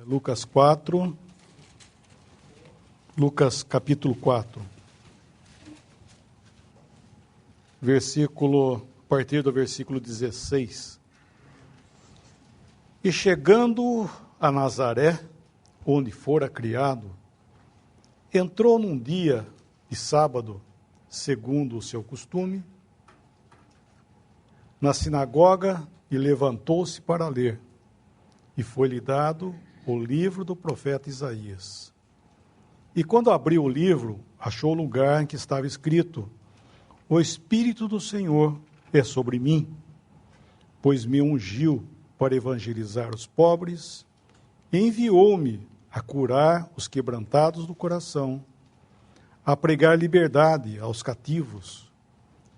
Lucas 4, Lucas capítulo 4, a partir do versículo 16. E chegando a Nazaré, onde fora criado, entrou num dia de sábado, segundo o seu costume, na sinagoga e levantou-se para ler. E foi-lhe dado o livro do profeta Isaías. E quando abriu o livro, achou o lugar em que estava escrito: O Espírito do Senhor é sobre mim, pois me ungiu para evangelizar os pobres, e enviou-me a curar os quebrantados do coração, a pregar liberdade aos cativos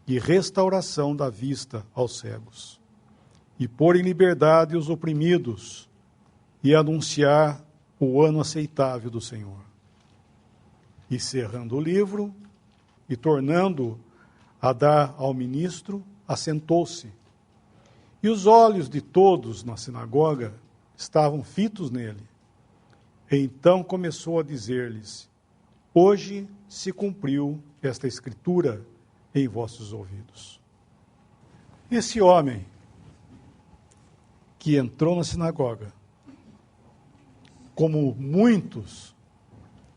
e restauração da vista aos cegos, e pôr em liberdade os oprimidos, e anunciar o ano aceitável do Senhor. E cerrando o livro, e tornando a dar ao ministro, assentou-se. E os olhos de todos na sinagoga estavam fitos nele. Então começou a dizer-lhes: Hoje se cumpriu esta escritura em vossos ouvidos. Esse homem que entrou na sinagoga, como muitos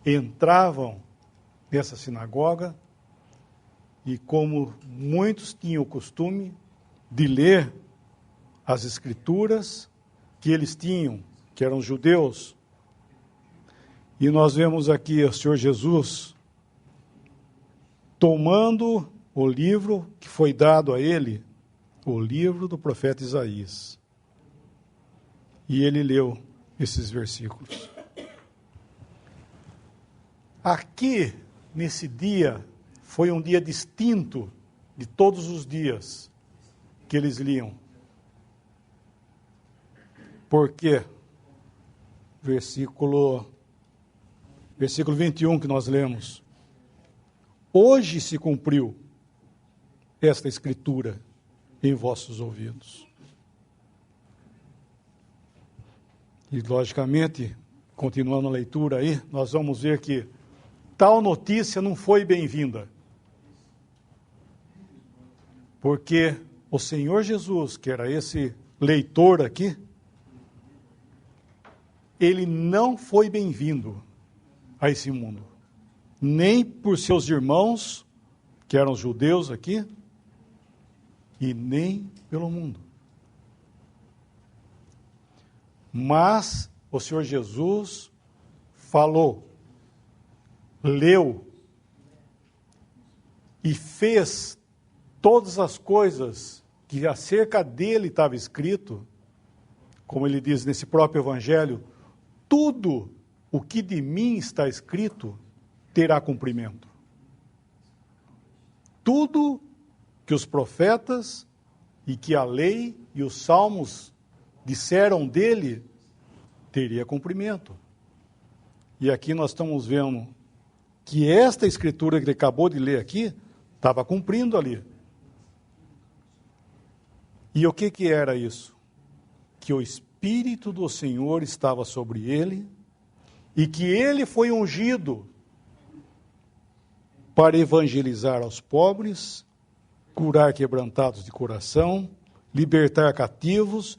entravam nessa sinagoga, e como muitos tinham o costume de ler as escrituras que eles tinham, que eram judeus, e nós vemos aqui o Senhor Jesus tomando o livro que foi dado a ele, o livro do profeta Isaías, e ele leu esses versículos. Aqui, nesse dia, foi um dia distinto de todos os dias que eles liam. Porque, versículo 21 que nós lemos: Hoje se cumpriu esta escritura em vossos ouvidos. E, logicamente, continuando a leitura aí, nós vamos ver que tal notícia não foi bem-vinda. Porque o Senhor Jesus, que era esse leitor aqui, ele não foi bem-vindo a esse mundo. Nem por seus irmãos, que eram judeus aqui, e nem pelo mundo. Mas o Senhor Jesus falou, leu e fez todas as coisas que acerca dele estava escrito, como ele diz nesse próprio evangelho: tudo o que de mim está escrito terá cumprimento. Tudo que os profetas e que a lei e os salmos disseram dele teria cumprimento. E aqui nós estamos vendo que esta escritura que ele acabou de ler aqui estava cumprindo ali. E o que era isso? Que o Espírito do Senhor estava sobre ele e que ele foi ungido para evangelizar aos pobres, curar quebrantados de coração, libertar cativos,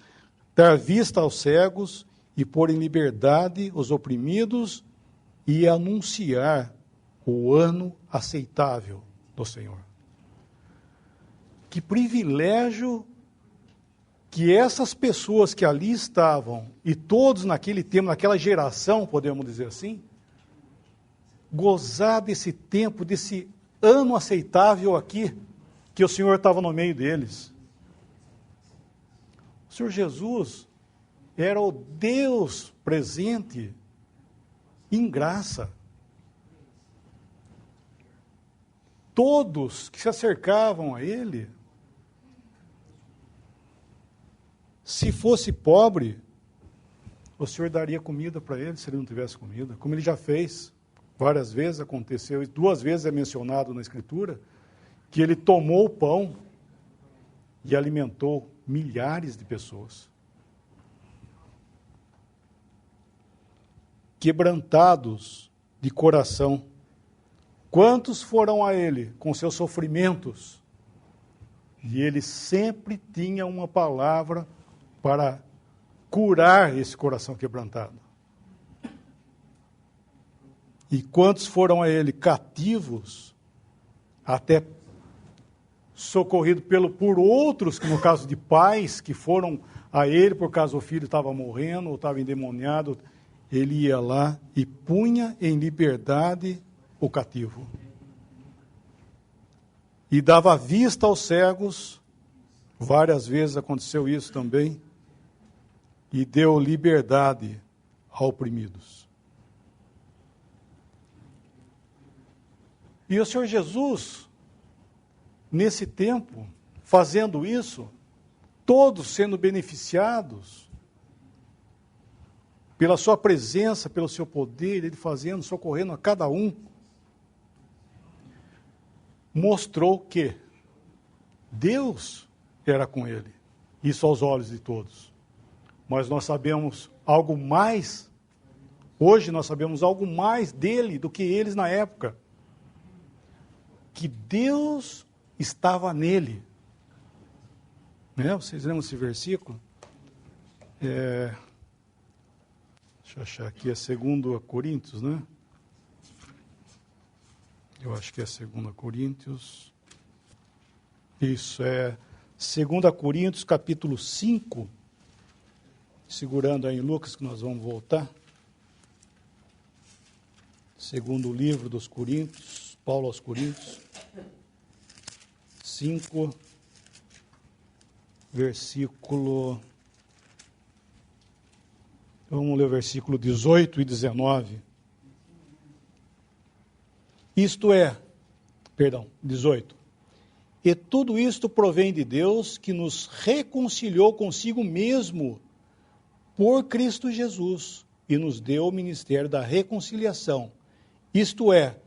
dar vista aos cegos e pôr em liberdade os oprimidos e anunciar o ano aceitável do Senhor. Que privilégio que essas pessoas que ali estavam, e todos naquele tempo, naquela geração, podemos dizer assim, gozar desse tempo, desse ano aceitável aqui, que o Senhor estava no meio deles. O Senhor Jesus era o Deus presente em graça. Todos que se acercavam a Ele, se fosse pobre, o Senhor daria comida para ele se ele não tivesse comida, como ele já fez. Várias vezes aconteceu, e 2 vezes é mencionado na Escritura, que ele tomou o pão e alimentou milhares de pessoas. quebrantados de coração. Quantos foram a ele com seus sofrimentos? E ele sempre tinha uma palavra para curar esse coração quebrantado. E quantos foram a ele cativos, até socorrido por outros, que no caso de pais, que foram a ele por causa o filho estava morrendo ou estava endemoniado, ele ia lá e punha em liberdade o cativo. E dava vista aos cegos, várias vezes aconteceu isso também, e deu liberdade aos oprimidos. E o Senhor Jesus, nesse tempo, fazendo isso, todos sendo beneficiados pela sua presença, pelo seu poder, ele fazendo, socorrendo a cada um, mostrou que Deus era com ele, isso aos olhos de todos. Mas nós sabemos algo mais, hoje nós sabemos algo mais dele do que eles na época, que Deus estava nele. Né? Vocês lembram esse versículo? Deixa eu achar aqui, é 2 Coríntios, né? Eu acho que é 2 Coríntios. Isso, é 2 Coríntios, capítulo 5. Segurando aí em Lucas, que nós vamos voltar. Segundo livro dos Coríntios, Paulo aos Coríntios. 5, versículo... Vamos ler o versículo 18 e 19. Isto é, 18. E tudo isto provém de Deus, que nos reconciliou consigo mesmo por Cristo Jesus e nos deu o ministério da reconciliação. Isto é,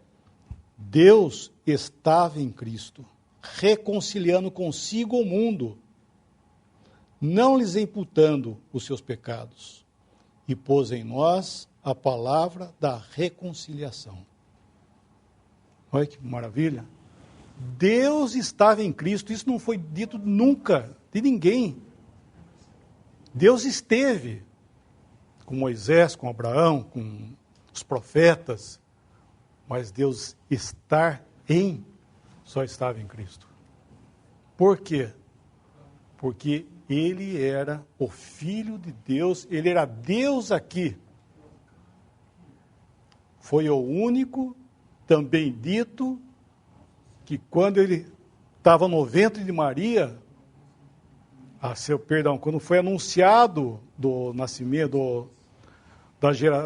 Deus estava em Cristo, reconciliando consigo o mundo, não lhes imputando os seus pecados, e pôs em nós a palavra da reconciliação. Olha que maravilha. Deus estava em Cristo, isso não foi dito nunca de ninguém. Deus esteve com Moisés, com Abraão, com os profetas, mas Deus só estava em Cristo. Por quê? Porque ele era o Filho de Deus, ele era Deus aqui. Foi o único, também dito, que quando ele estava no ventre de Maria, quando foi anunciado do nascimento,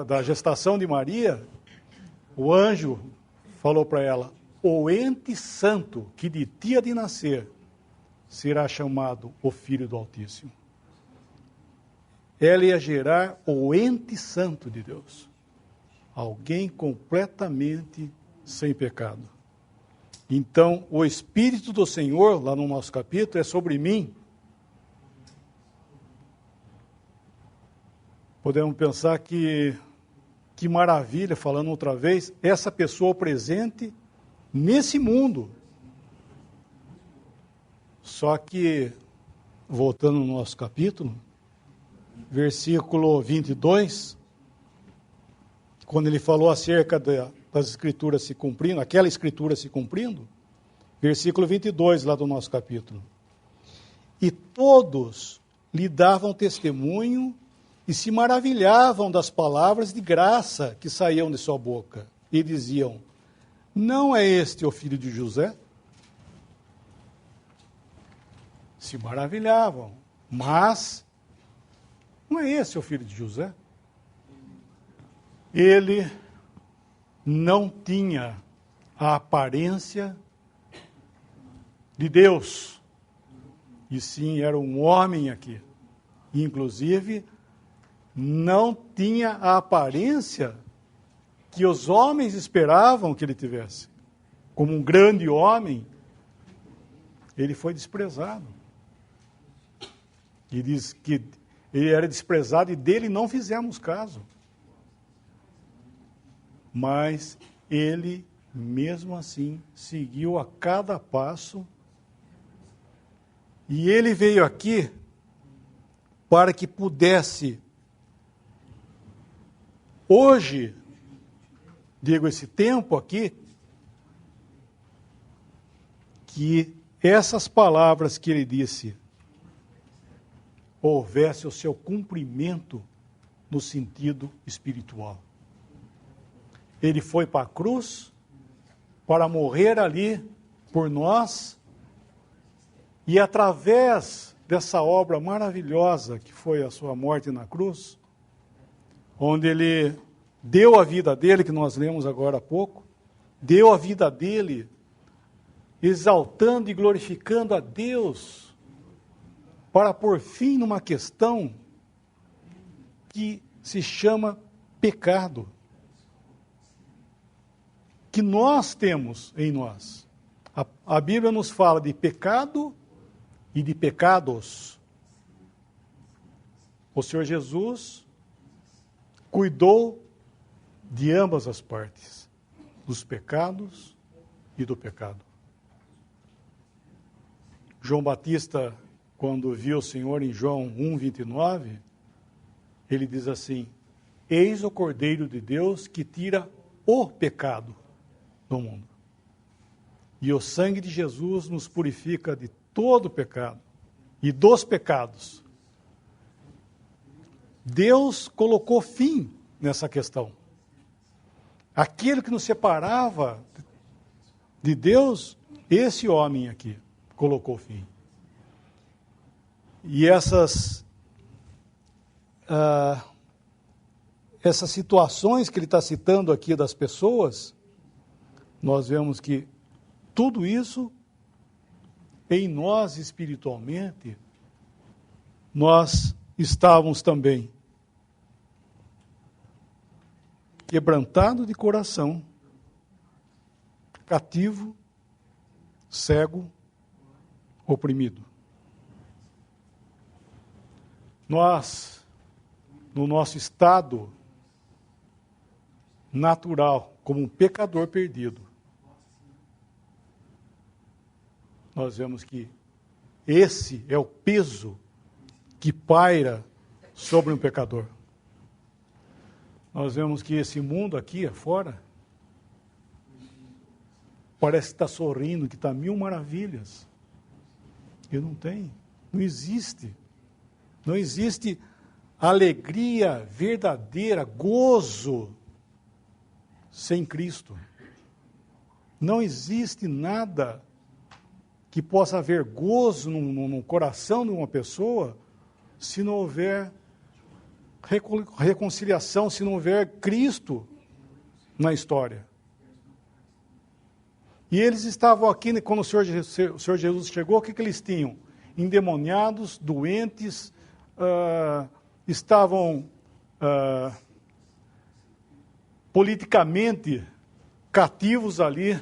da gestação de Maria, o anjo falou para ela, o ente santo que de ti há de nascer, será chamado o Filho do Altíssimo. Ela ia gerar o ente santo de Deus. Alguém completamente sem pecado. Então, o Espírito do Senhor, lá no nosso capítulo, é sobre mim. Podemos pensar que maravilha, falando outra vez, essa pessoa presente nesse mundo. Só que, voltando no nosso capítulo, versículo 22, quando ele falou acerca das escrituras se cumprindo, aquela escritura se cumprindo, versículo 22 lá do nosso capítulo. E todos lhe davam testemunho e se maravilhavam das palavras de graça que saíam de sua boca. E diziam, não é este o filho de José? Se maravilhavam, mas não é esse o filho de José? Ele não tinha a aparência de Deus, e sim era um homem aqui. Inclusive, não tinha a aparência que os homens esperavam que ele tivesse. Como um grande homem, ele foi desprezado. E diz que ele era desprezado e dele não fizemos caso. mas ele, mesmo assim, seguiu a cada passo, e ele veio aqui para que pudesse, hoje, digo esse tempo aqui, que essas palavras que ele disse houvesse o seu cumprimento no sentido espiritual. Ele foi para a cruz para morrer ali por nós, e através dessa obra maravilhosa que foi a sua morte na cruz, onde ele deu a vida dele, que nós lemos agora há pouco, deu a vida dele exaltando e glorificando a Deus, para pôr fim numa questão que se chama pecado, que nós temos em nós. A Bíblia nos fala de pecado e de pecados. O Senhor Jesus cuidou de ambas as partes, dos pecados e do pecado. João Batista, quando viu o Senhor em João 1:29, ele diz assim: eis o Cordeiro de Deus que tira o pecado do mundo. E o sangue de Jesus nos purifica de todo pecado e dos pecados. Deus colocou fim nessa questão. Aquilo que nos separava de Deus, esse homem aqui colocou fim. E essas situações que ele está citando aqui das pessoas, nós vemos que tudo isso, em nós espiritualmente, nós estávamos também quebrantado de coração, cativo, cego, oprimido. Nós, no nosso estado natural, como um pecador perdido, nós vemos que esse é o peso que paira sobre um pecador. Nós vemos que esse mundo aqui afora parece que está sorrindo, que está mil maravilhas. E não tem, não existe. Não existe alegria verdadeira, gozo sem Cristo. Não existe nada que possa haver gozo no coração de uma pessoa se não houver reconciliação, se não houver Cristo na história. E eles estavam aqui, quando o Senhor Jesus chegou, o que eles tinham? Endemoniados, doentes, estavam politicamente cativos ali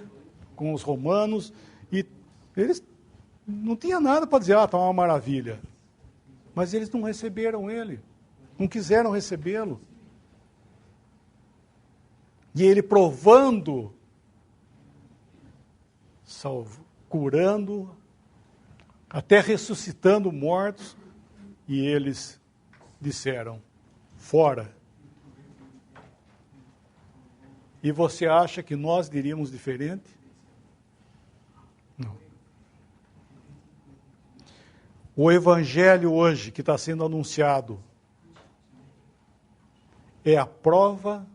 com os romanos, e eles não tinham nada para dizer, está uma maravilha. Mas eles não receberam ele, não quiseram recebê-lo. E ele provando, curando, até ressuscitando mortos, e eles disseram, fora. E você acha que nós diríamos diferente? Não. O evangelho hoje que está sendo anunciado é a prova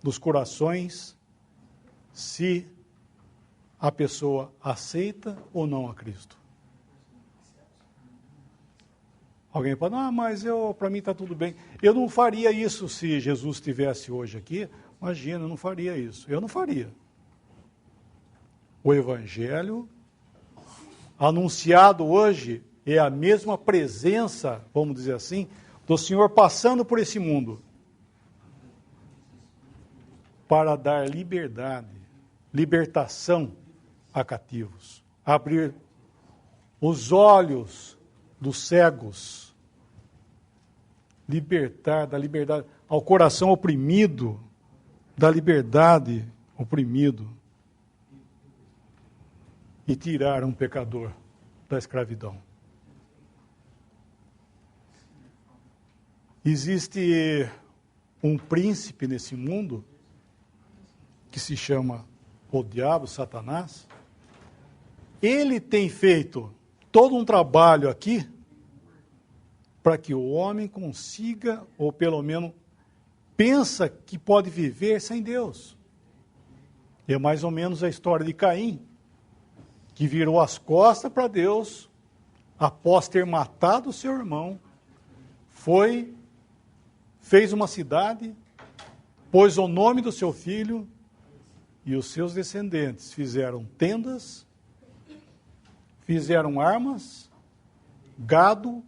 dos corações se a pessoa aceita ou não a Cristo. Alguém pode, mas para mim está tudo bem. Eu não faria isso se Jesus estivesse hoje aqui. Imagina, eu não faria isso. Eu não faria. O evangelho anunciado hoje é a mesma presença, vamos dizer assim, do Senhor passando por esse mundo para dar liberdade, libertação a cativos, abrir os olhos dos cegos, dar liberdade ao coração oprimido, da liberdade oprimido e tirar um pecador da escravidão. Existe um príncipe nesse mundo que se chama o diabo, Satanás. Ele tem feito todo um trabalho aqui para que o homem consiga, ou pelo menos pensa que pode viver sem Deus. É mais ou menos a história de Caim, que virou as costas para Deus, após ter matado o seu irmão, fez uma cidade, pôs o nome do seu filho, e os seus descendentes fizeram tendas, fizeram armas, gado,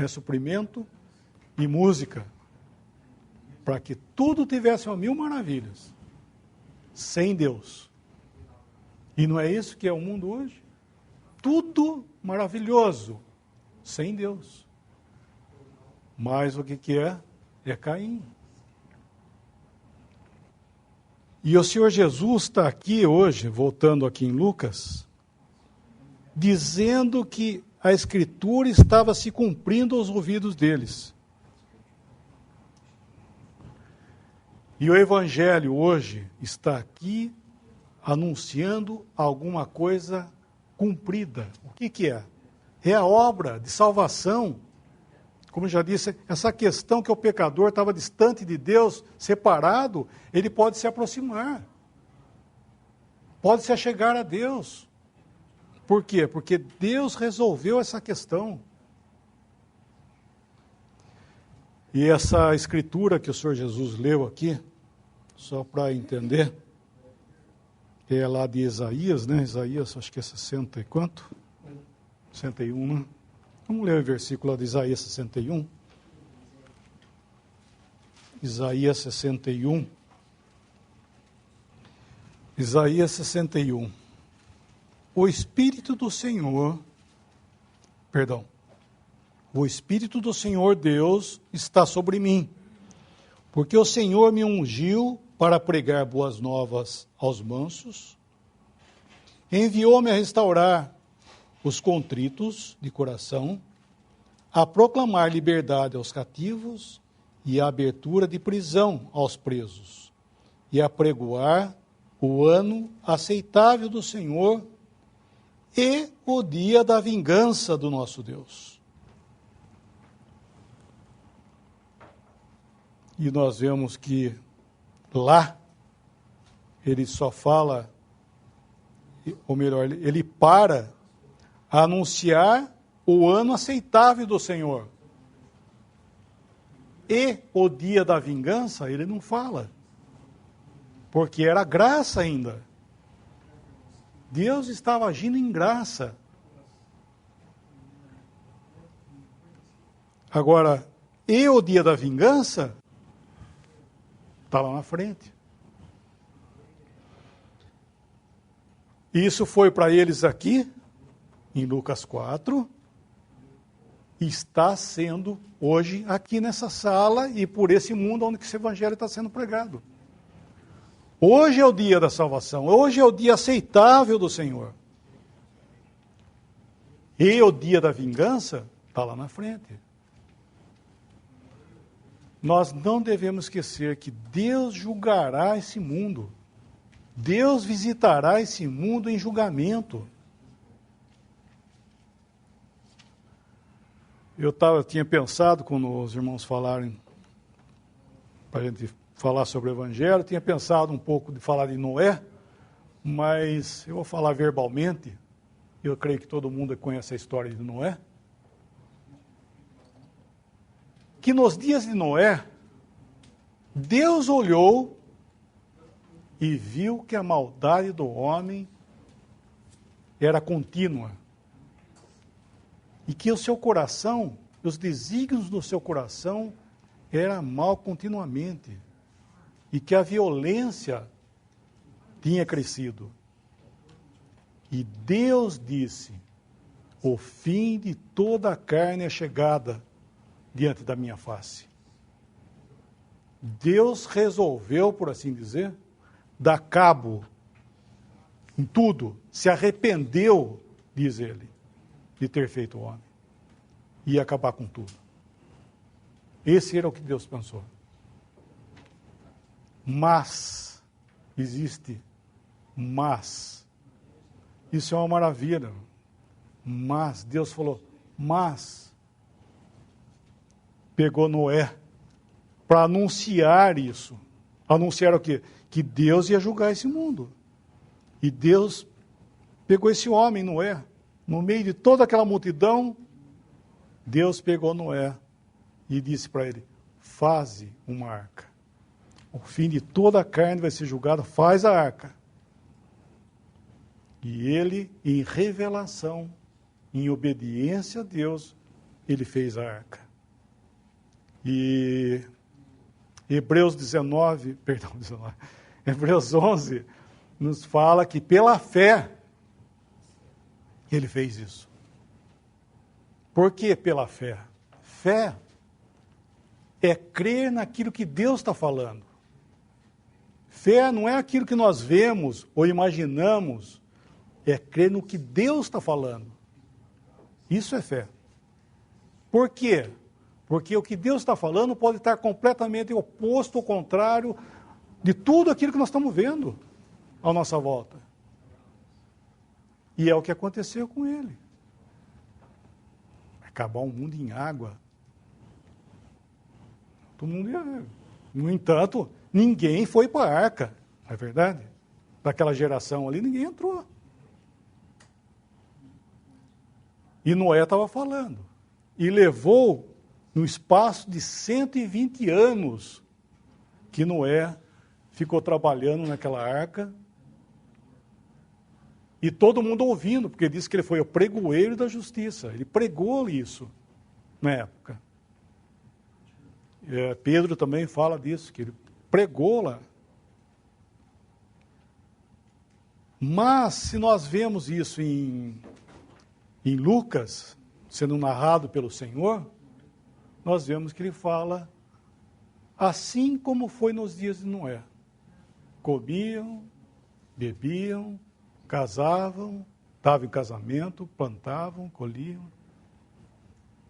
suprimento e música, para que tudo tivesse 1000 maravilhas, sem Deus. E não é isso que é o mundo hoje? Tudo maravilhoso, sem Deus. Mas o que é? É Caim. E o Senhor Jesus está aqui hoje, voltando aqui em Lucas, dizendo que a Escritura estava se cumprindo aos ouvidos deles. E o Evangelho hoje está aqui anunciando alguma coisa cumprida. O que é? É a obra de salvação. Como eu já disse, essa questão que o pecador estava distante de Deus, separado, ele pode se aproximar. Pode se achegar a Deus. Por quê? Porque Deus resolveu essa questão. E essa escritura que o Senhor Jesus leu aqui, só para entender, é lá de Isaías, né? Isaías, acho que é 60 e quanto? 61, né? Vamos ler o versículo lá de Isaías 61. Isaías 61. Isaías 61. O Espírito do Senhor Deus está sobre mim, porque o Senhor me ungiu para pregar boas novas aos mansos, enviou-me a restaurar os contritos de coração, a proclamar liberdade aos cativos e a abertura de prisão aos presos, e a pregoar o ano aceitável do Senhor e o dia da vingança do nosso Deus. E nós vemos que lá ele só fala, ou melhor, ele para a anunciar o ano aceitável do Senhor. E o dia da vingança, ele não fala, porque era graça ainda. Deus estava agindo em graça. Agora, e o dia da vingança, está lá na frente. Isso foi para eles aqui, em Lucas 4, e está sendo hoje aqui nessa sala e por esse mundo onde esse evangelho está sendo pregado. Hoje é o dia da salvação, hoje é o dia aceitável do Senhor. E o dia da vingança está lá na frente. Nós não devemos esquecer que Deus julgará esse mundo. Deus visitará esse mundo em julgamento. Eu tinha pensado, quando os irmãos falarem, para a gente falar sobre o Evangelho, tinha pensado um pouco de falar de Noé, mas eu vou falar verbalmente. Eu creio que todo mundo conhece a história de Noé. Que nos dias de Noé, Deus olhou e viu que a maldade do homem era contínua. E que o seu coração, os desígnios do seu coração, era mal continuamente. E que a violência tinha crescido. E Deus disse: o fim de toda a carne é chegada diante da minha face. Deus resolveu, por assim dizer, dar cabo em tudo, se arrependeu, diz ele, de ter feito o homem. E ia acabar com tudo. Esse era o que Deus pensou. Mas, existe mas. Isso é uma maravilha. Mas, Deus falou, mas, pegou Noé para anunciar isso. Anunciar o quê? Que Deus ia julgar esse mundo. E Deus pegou esse homem, Noé, no meio de toda aquela multidão, Deus pegou Noé e disse para ele, faze uma arca. O fim de toda a carne vai ser julgado, faz a arca. E ele, em revelação, em obediência a Deus, ele fez a arca. E Hebreus 19, Hebreus 11, nos fala que pela fé, ele fez isso. Por que pela fé? Fé é crer naquilo que Deus está falando. Fé não é aquilo que nós vemos ou imaginamos, é crer no que Deus está falando. Isso é fé. Por quê? Porque o que Deus está falando pode estar completamente oposto ou contrário de tudo aquilo que nós estamos vendo à nossa volta. E é o que aconteceu com ele. Acabar o mundo em água. Todo mundo ia ver. No entanto, ninguém foi para a arca, não é verdade? Daquela geração ali, ninguém entrou. E Noé estava falando. E levou, no espaço de 120 anos, que Noé ficou trabalhando naquela arca. E todo mundo ouvindo, porque disse que ele foi o pregoeiro da justiça. Ele pregou isso na época. Pedro também fala disso, que ele pregou lá. Mas, se nós vemos isso em Lucas, sendo narrado pelo Senhor, nós vemos que ele fala assim como foi nos dias de Noé. Comiam, bebiam, casavam, estavam em casamento, plantavam, colhiam.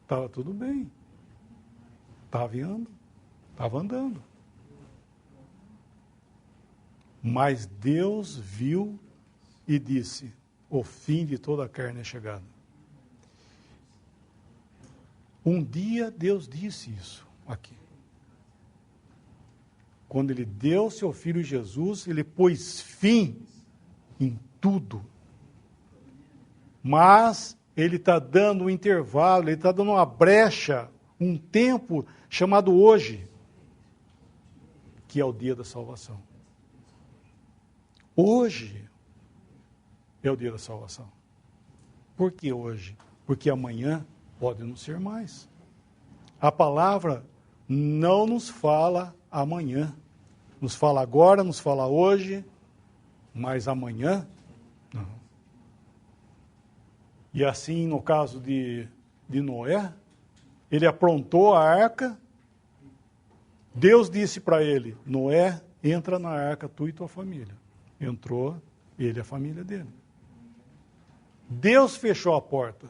Estava tudo bem. Estava andando. Mas Deus viu e disse, o fim de toda a carne é chegado. Um dia Deus disse isso aqui. Quando ele deu seu filho Jesus, ele pôs fim em tudo. Mas ele está dando um intervalo, ele está dando uma brecha, um tempo chamado hoje, que é o dia da salvação. Hoje é o dia da salvação. Por que hoje? Porque amanhã pode não ser mais. A palavra não nos fala amanhã. Nos fala agora, nos fala hoje, mas amanhã, não. E assim, no caso de Noé, ele aprontou a arca, Deus disse para ele, Noé, entra na arca, tu e tua família. Entrou, ele e a família dele. Deus fechou a porta.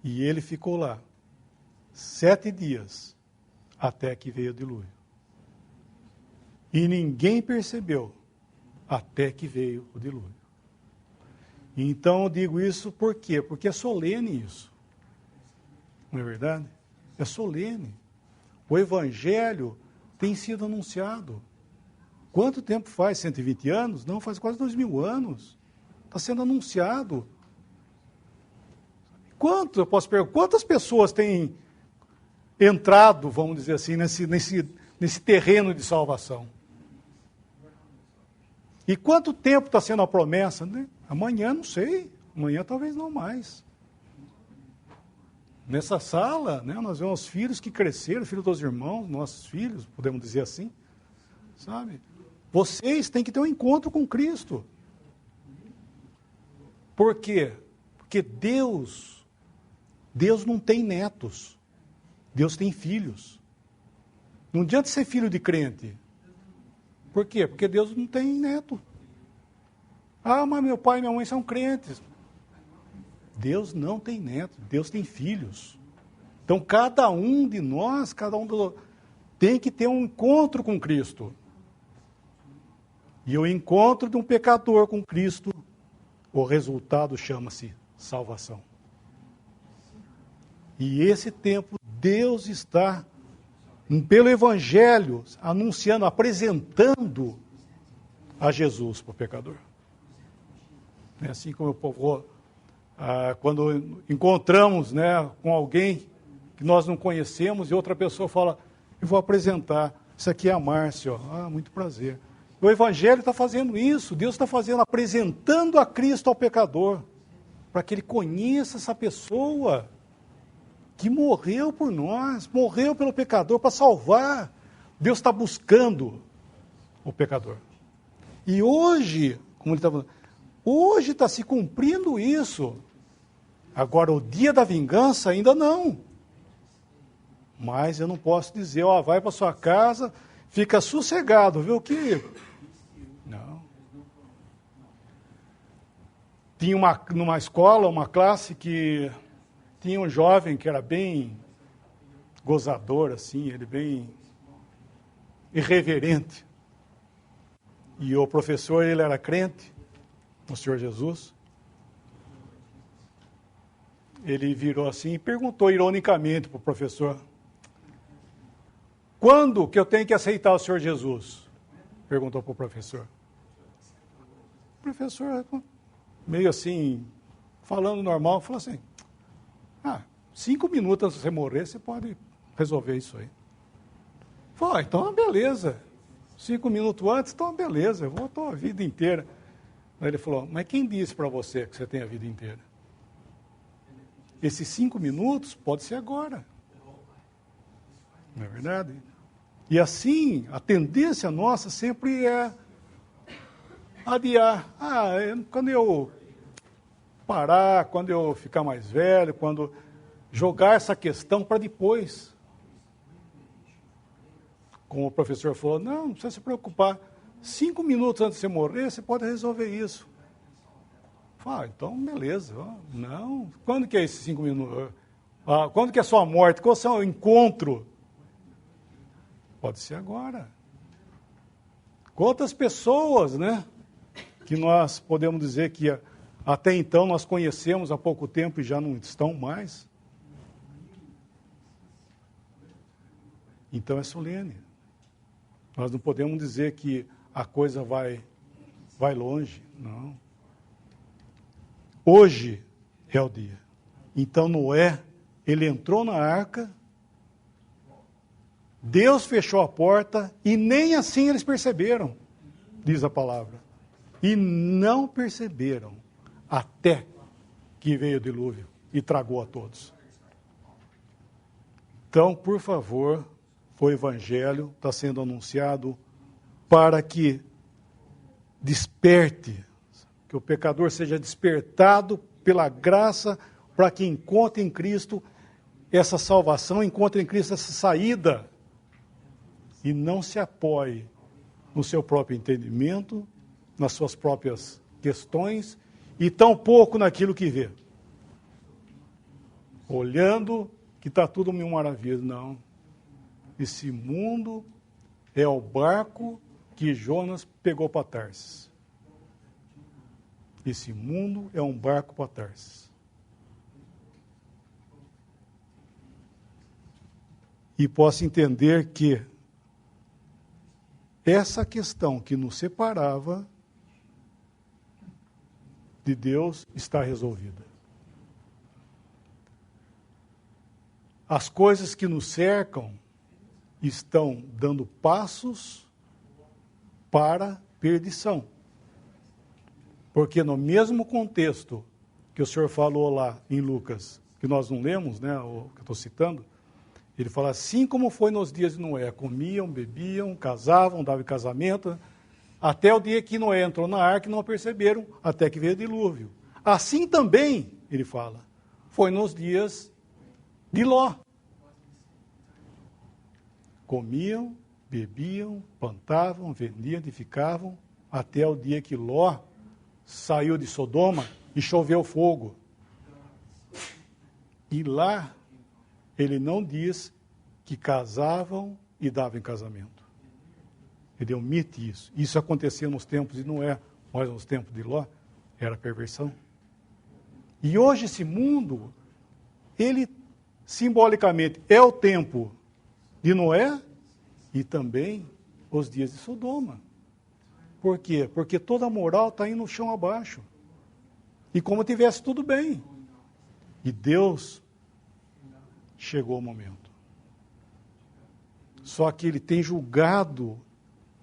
E ele ficou lá 7 dias, até que veio o dilúvio. E ninguém percebeu, até que veio o dilúvio. Então eu digo isso por quê? Porque é solene isso. Não é verdade? É solene. O Evangelho tem sido anunciado. Quanto tempo faz? 120 anos? Não, faz quase 2000 anos. Está sendo anunciado. Eu posso perguntar, quantas pessoas têm entrado, vamos dizer assim, nesse terreno de salvação? E quanto tempo está sendo a promessa? Né? Amanhã, não sei. Amanhã talvez não mais. Nessa sala, né, nós vemos os filhos que cresceram, filhos dos irmãos, nossos filhos, podemos dizer assim. Sabe? Vocês têm que ter um encontro com Cristo. Por quê? Porque Deus não tem netos. Deus tem filhos. Não adianta ser filho de crente. Por quê? Porque Deus não tem neto. Ah, mas meu pai e minha mãe são crentes. Deus não tem neto, Deus tem filhos. Então, cada um de nós, tem que ter um encontro com Cristo. E o encontro de um pecador com Cristo, o resultado chama-se salvação. E esse tempo, Deus está, pelo Evangelho, anunciando, apresentando a Jesus para o pecador. É assim como o povo, quando encontramos, né, com alguém que nós não conhecemos e outra pessoa fala, eu vou apresentar, isso aqui é a Márcia, muito prazer. O Evangelho está fazendo isso, Deus está fazendo, apresentando a Cristo ao pecador, para que ele conheça essa pessoa que morreu por nós, morreu pelo pecador para salvar. Deus está buscando o pecador. E hoje, como ele está falando, hoje está se cumprindo isso. Agora, o dia da vingança ainda não. Mas eu não posso dizer, vai para sua casa, fica sossegado, viu que... Não. Tinha numa escola, uma classe que tinha um jovem que era bem gozador, assim, ele bem irreverente. E o professor, ele era crente no Senhor Jesus. Ele virou assim e perguntou ironicamente para o professor, quando que eu tenho que aceitar o Senhor Jesus? Perguntou para o professor. O professor, meio assim, falando normal, falou assim, 5 minutos antes de você morrer, você pode resolver isso aí. Falei, então beleza. 5 minutos antes, então beleza, eu vou a vida inteira. Aí ele falou, mas quem disse para você que você tem a vida inteira? Esses 5 minutos pode ser agora. Não é verdade? E assim, a tendência nossa sempre é adiar. Quando eu parar, quando eu ficar mais velho, quando jogar essa questão para depois. Como o professor falou, não precisa se preocupar. 5 minutos antes de você morrer, você pode resolver isso. Então beleza. Não, quando que é esses 5 minutos? Quando que é a sua morte? Qual é o seu encontro? Pode ser agora. Quantas pessoas, né, que nós podemos dizer que até então nós conhecemos há pouco tempo e já não estão mais? Então é solene. Nós não podemos dizer que a coisa vai longe, não. Hoje é o dia. Então Noé, ele entrou na arca, Deus fechou a porta e nem assim eles perceberam, diz a palavra. E não perceberam até que veio o dilúvio e tragou a todos. Então, por favor, o Evangelho está sendo anunciado para que desperte, que o pecador seja despertado pela graça, para que encontre em Cristo essa salvação, encontre em Cristo essa saída, e não se apoie no seu próprio entendimento, nas suas próprias questões, e tampouco naquilo que vê. Olhando que está tudo mil maravilhas. Não. Esse mundo é o barco que Jonas pegou para Tarsis. Esse mundo é um barco para Tarsis. E posso entender que essa questão que nos separava de Deus está resolvida. As coisas que nos cercam estão dando passos para perdição. Porque no mesmo contexto que o Senhor falou lá em Lucas, que nós não lemos, né, o que eu estou citando, ele fala assim como foi nos dias de Noé, comiam, bebiam, casavam, davam casamento, até o dia que Noé entrou na arca e não perceberam, até que veio o dilúvio. Assim também, ele fala, foi nos dias de Ló. comiam, bebiam, plantavam, vendiam, edificavam, até o dia que Ló saiu de Sodoma e choveu fogo. E lá, ele não diz que casavam e davam em casamento. Ele omite isso. Isso acontecia nos tempos de Noé, mas nos tempos de Ló, era perversão. E hoje esse mundo, ele simbolicamente é o tempo de Noé e também os dias de Sodoma. Por quê? Porque toda a moral está indo no chão abaixo. E como tivesse tudo bem. E Deus chegou o momento. Só que Ele tem julgado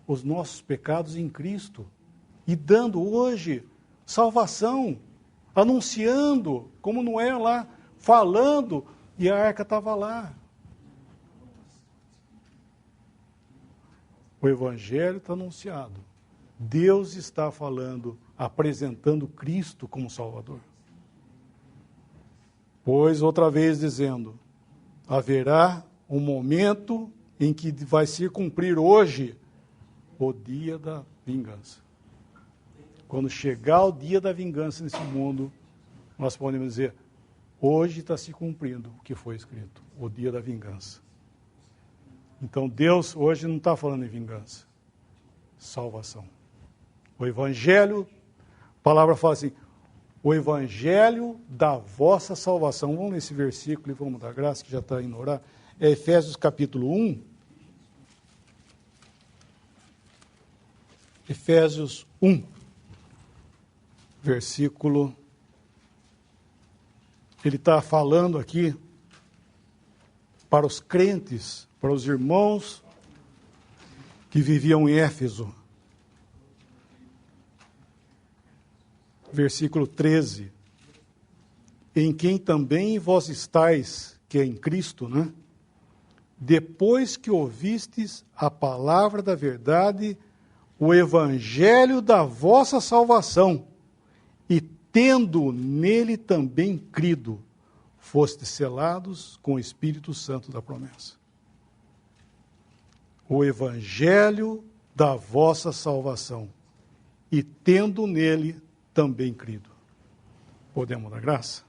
os nossos pecados em Cristo. E dando hoje salvação, anunciando, como Noé lá, falando, e a arca estava lá. O Evangelho está anunciado. Deus está falando, apresentando Cristo como Salvador. Pois, outra vez dizendo, haverá um momento em que vai se cumprir hoje o dia da vingança. Quando chegar o dia da vingança nesse mundo, nós podemos dizer, hoje está se cumprindo o que foi escrito, o dia da vingança. Então Deus hoje não está falando em vingança, salvação. O Evangelho, a palavra fala assim, o Evangelho da vossa salvação. Vamos nesse versículo e vamos dar graça, que já está indo orar. É Efésios capítulo 1. Efésios 1, versículo. Ele está falando aqui para os crentes, para os irmãos que viviam em Éfeso. Versículo 13. Em quem também vós estáis, que é em Cristo, né? Depois que ouvistes a palavra da verdade, o evangelho da vossa salvação, e tendo nele também crido, fostes selados com o Espírito Santo da promessa. O evangelho da vossa salvação, e tendo nele também crido. Podemos dar graça?